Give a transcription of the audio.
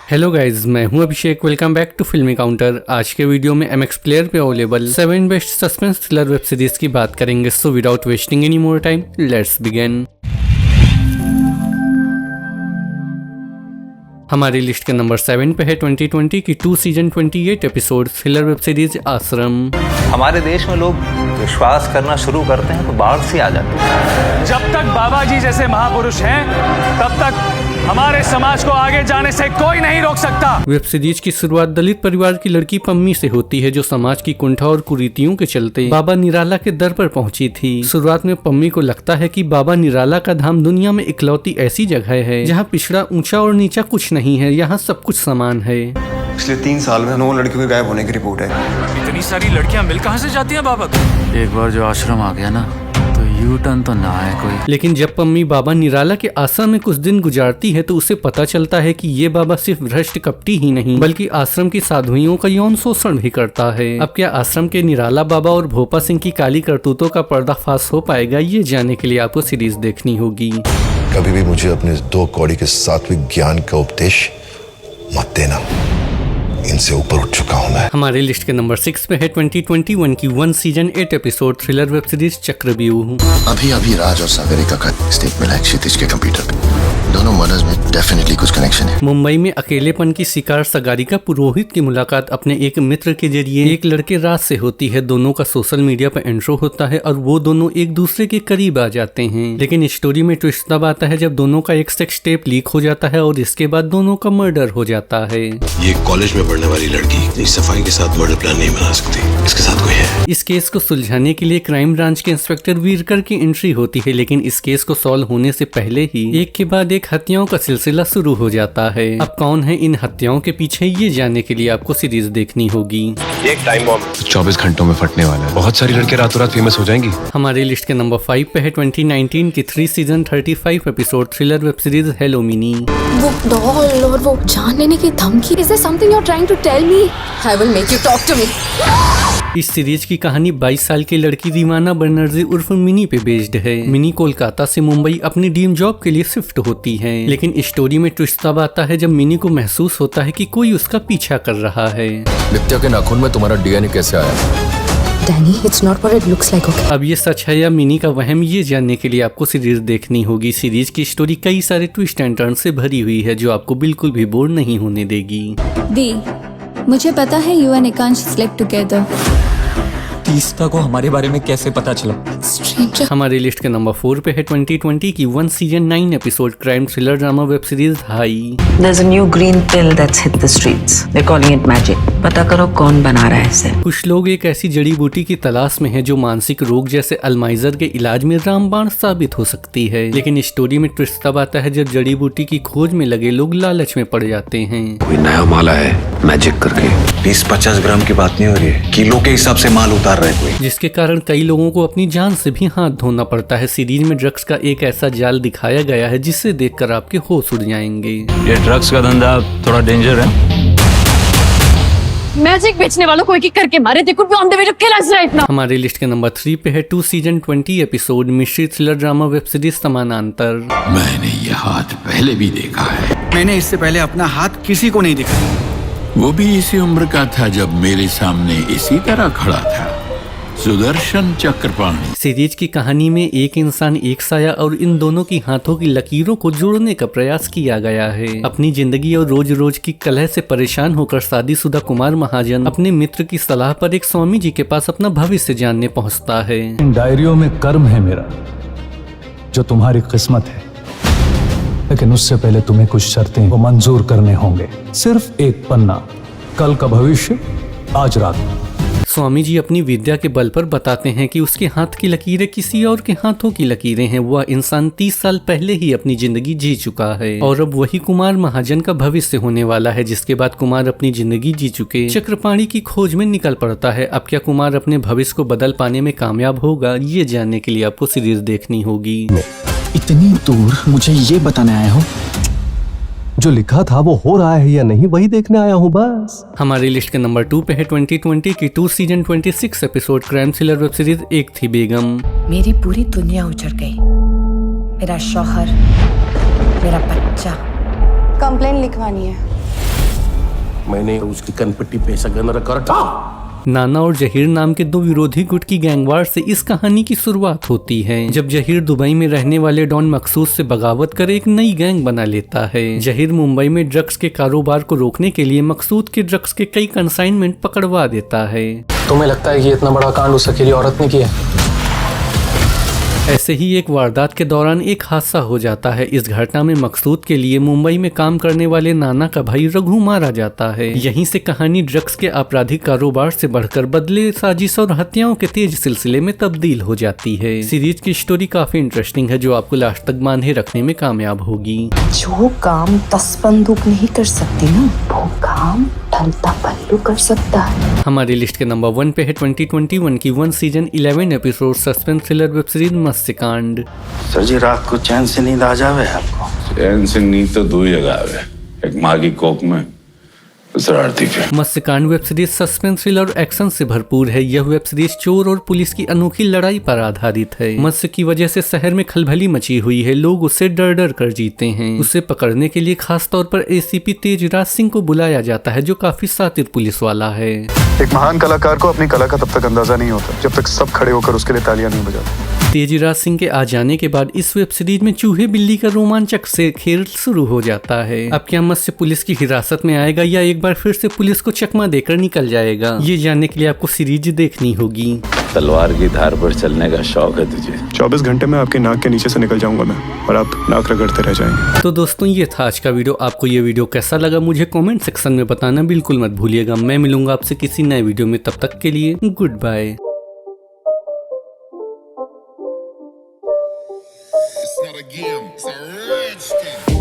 Hello guys, मैं हूं अभिषेक। Welcome back to फिल्मी काउंटर। आज के वीडियो में MX प्लेयर पे available 7 best suspense thriller web series की बात करेंगे। So without wasting any more time, let's begin. हमारी लिस्ट के नंबर 7 पे है 2020 की 2 season 28 episode thriller web series आश्रम। हमारे देश में लोग विश्वास करना शुरू करते हैं तो बाढ़ सी आ जाती है। जब तक बाबा जी जैसे महापुरुष हैं तब तक हमारे समाज को आगे जाने से कोई नहीं रोक सकता। वेब सीरीज की शुरुआत दलित परिवार की लड़की पम्मी से होती है, जो समाज की कुंठा और कुरीतियों के चलते बाबा निराला के दर पर पहुंची थी। शुरुआत में पम्मी को लगता है कि बाबा निराला का धाम दुनिया में इकलौती ऐसी जगह है जहां पिछड़ा, ऊंचा और नीचा कुछ नहीं है, यहाँ सब कुछ समान है। पिछले 3 साल में 9 लड़कियों के गायब होने की रिपोर्ट है। इतनी सारी लड़कियां मिल कहां से जाती हैं बाबा को? एक बार जो आश्रम आ गया ना तो यू टर्न तो ना है कोई। लेकिन जब पम्मी बाबा निराला के आश्रम में कुछ दिन गुजारती है तो उसे पता चलता है कि ये बाबा सिर्फ भ्रष्ट कपटी ही नहीं बल्कि आश्रम की साधुओं का यौन शोषण भी करता है। अब क्या आश्रम के निराला बाबा और भोपा सिंह की काली करतूतों का पर्दाफाश हो पाएगा? ये जानने के लिए आपको सीरीज देखनी होगी। कभी भी मुझे अपने 2 कौड़ी के सात्विक ज्ञान का उपदेश मत देना, इनसे ऊपर उठ चुका हूं मैं। हमारे लिस्ट के नंबर 6 पे है 2021 की 1 season 8 episode thriller web series चक्रव्यूह। अभी राज और सागरिका का स्टेट मिला है क्षितिज के कंप्यूटर पे। दोनों मर्डर्स में डेफिनेटली कुछ कनेक्शन है। मुंबई में अकेलेपन की शिकार सागरिका पुरोहित की मुलाकात अपने एक मित्र के जरिए एक लड़के राज से होती है। दोनों का सोशल मीडिया पर इंट्रो होता है और वो दोनों एक दूसरे के करीब आ जाते हैं। लेकिन स्टोरी में ट्विस्ट तब आता है जब दोनों का एक सेक्स टेप लीक हो जाता है और इसके बाद दोनों का मर्डर हो जाता है। ये कॉलेज में पढ़ने वाली लड़की इस सफाई के साथ मर्डर प्लान नहीं बना सकती। इसके साथ कोई है। इस केस को सुलझाने के लिए क्राइम ब्रांच के इंस्पेक्टर वीरकर की एंट्री होती है, लेकिन इस केस को सॉल्व होने से पहले ही एक के बाद एक हत्याओं का सिलसिला शुरू हो जाता है। अब कौन है इन हत्याओं के पीछे, ये जानने के लिए आपको सीरीज देखनी होगी। एक टाइम बॉम्ब 24 घंटों में फटने वाला है। बहुत सारी लड़कियां रातों रात फेमस हो जाएंगी। हमारे लिस्ट के नंबर 5 पे है 2019 की 3 season 35 episode thriller web series hello mini. वो डॉल और वो जान लेने की धमकी, is there something you are trying to tell me? I will make you talk to me. इस सीरीज की कहानी 22 साल की लड़की रीमाना बनर्जी उर्फ मिनी पे बेस्ड है। मिनी कोलकाता से मुंबई अपनी ड्रीम जॉब के लिए शिफ्ट होती है, लेकिन स्टोरी में ट्विस्ट तब आता है जब मिनी को महसूस होता है कि कोई उसका पीछा कर रहा है। नित्या के नाखून में तुम्हारा DNA कैसे आया? Danny, it's not what it looks like. Okay, अब ये सच है या मिनी का वहम, ये जानने के लिए आपको सीरीज देखनी होगी। सीरीज की स्टोरी कई सारे ट्विस्ट एंड टर्न से भरी हुई है जो आपको बिल्कुल भी बोर नहीं होने देगी। दी, मुझे पता है you and Ekansh slept together. Teesta को हमारे बारे में कैसे पता चला? स्ट्रेंजर। हमारी लिस्ट के नंबर 4 पे है 2020 की 1 season 9 episode crime thriller drama web series high. There's a new green pill that's hit the streets. They're calling it magic. पता करो कौन बना रहा है इसे। कुछ लोग एक ऐसी जड़ी बूटी की तलाश में हैं जो मानसिक रोग जैसे अल्जाइमर के इलाज में रामबाण साबित हो सकती है, लेकिन स्टोरी में ट्विस्ट तब आता है जब जड़ी बूटी की खोज में लगे लोग लालच में पड़ जाते हैं। कोई नया माला है मैजिक करके। 20-50 ग्राम की बात नहीं हो रही है, किलो के हिसाब से माल उतार रहे कोई, जिसके कारण कई लोगों को अपनी जान से भी हाथ धोना पड़ता है। सीरीज में ड्रग्स का एक ऐसा जाल दिखाया गया है जिसे देखकर आपके होश उड़ जाएंगे। ये ड्रग्स का धंधा थोड़ा डेंजर है। मैजिक बेचने वालों को एक एक करके मारे। They could be on the way to kill us right now. हमारे लिस्ट के नंबर 3 पे है 2 season 20 episode mystery thriller drama web series Samantar. मैंने ये हाथ पहले भी देखा है। मैंने इससे पहले अपना हाथ किसी को नहीं दिखाया। वो भी इसी उम्र का था जब मेरे सामने इसी तरह खड़ा था। सुदर्शन चक्रपाणी। सीरीज की कहानी में एक इंसान, एक साया और इन दोनों की हाथों की लकीरों को जोड़ने का प्रयास किया गया है। अपनी जिंदगी और रोज रोज की कलह से परेशान होकर शादीशुदा कुमार महाजन अपने मित्र की सलाह पर एक स्वामी जी के पास अपना भविष्य जानने पहुंचता है। इन डायरियों में कर्म है मेरा जो तुम्हारी किस्मत है, लेकिन उससे पहले तुम्हें कुछ शर्तें वो मंजूर करने होंगे। सिर्फ एक पन्ना, कल का भविष्य आज रात। स्वामी जी अपनी विद्या के बल पर बताते हैं कि उसके हाथ की लकीरें किसी और के हाथों की लकीरें हैं। वह इंसान 30 साल पहले ही अपनी जिंदगी जी चुका है और अब वही कुमार महाजन का भविष्य होने वाला है, जिसके बाद कुमार अपनी जिंदगी जी चुके चक्रपाणी की खोज में निकल पड़ता है। अब क्या कुमार अपने भविष्य को बदल पाने में कामयाब होगा? ये जानने के लिए आपको सीरीज देखनी होगी। इतनी दूर मुझे ये बताने आए हो? जो लिखा था वो हो रहा है या नहीं, वही देखने आया हूँ बस। हमारी लिस्ट के नंबर 2 पे है 2020 की 2 season 26 episode crime thriller web series एक थी बेगम। मेरी पूरी दुनिया उजड़ गई। मेरा शौहर, मेरा बच्चा। कंप्लेन लिखवानी है। मैंने उसकी कनपट्टी पे ऐसा गन रखा रखा। नाना और जहीर नाम के दो विरोधी गुट की गैंगवार से इस कहानी की शुरुआत होती है, जब जहीर दुबई में रहने वाले डॉन मकसूद से बगावत कर एक नई गैंग बना लेता है। जहीर मुंबई में ड्रग्स के कारोबार को रोकने के लिए मकसूद के ड्रग्स के कई कंसाइनमेंट पकड़वा देता है। तुम्हें लगता है कि इतना बड़ा कांड उस अकेली औरत ने किया? ऐसे ही एक वारदात के दौरान एक हादसा हो जाता है। इस घटना में मकसूद के लिए मुंबई में काम करने वाले नाना का भाई रघु मारा जाता है। यहीं से कहानी ड्रग्स के आपराधिक कारोबार से बढ़कर बदले, साजिश और हत्याओं के तेज सिलसिले में तब्दील हो जाती है। सीरीज की स्टोरी काफी इंटरेस्टिंग है, जो आपको लास्ट तक बांधे रखने में कामयाब होगी। जो काम 10 बंदूक नहीं कर सकती ना, वो काम ढलता पल्लू कर सकता है। हमारी लिस्ट के नंबर 1 पे है 2021 की 1 season 11 episode suspense thriller web series Matsyakaand. Sir जी, रात को चैन से नींद आ जावे आपको? चैन से नींद तो दो ही जगह है, एक माँ की कोख में, दूसरा आरती पे। मत्स्यकांड वेब सीरीज सस्पेंस थ्रिलर और एक्शन से भरपूर है। यह वेब सीरीज चोर और पुलिस की अनोखी लड़ाई पर आधारित है। मत्स्य की वजह से शहर में खलबली मची हुई है, लोग उससे डर डर कर जीते हैं। उसे पकड़ने के लिए खास तौर पर एसीपी तेजराज सिंह को बुलाया जाता है, जो काफी शातिर पुलिस वाला है। एक महान कलाकार को अपनी कला का तब तक अंदाजा नहीं होता जब तक सब खड़े होकर उसके लिए तालियां नहीं बजाते। तेजराज सिंह के आ जाने के बाद इस वेब सीरीज में चूहे बिल्ली का रोमांचक से खेल शुरू हो जाता है। अब क्या मत्स्य पुलिस की हिरासत में आएगा या एक बार फिर से पुलिस को चकमा देकर निकल जाएगा? ये जानने के लिए आपको सीरीज देखनी होगी। तलवार की धार पर चलने का शौक है तुझे? 24 घंटे में आपके नाक के नीचे से निकल जाऊंगा मैं, और आप नाक रगड़ते रह जाएंगे। तो दोस्तों, ये था आज का वीडियो। आपको ये वीडियो कैसा लगा मुझे कमेंट सेक्शन में बताना बिल्कुल मत भूलिएगा। मैं मिलूंगा आपसे किसी नए वीडियो में, तब तक के लिए good bye. It's not a game, it's a rich thing.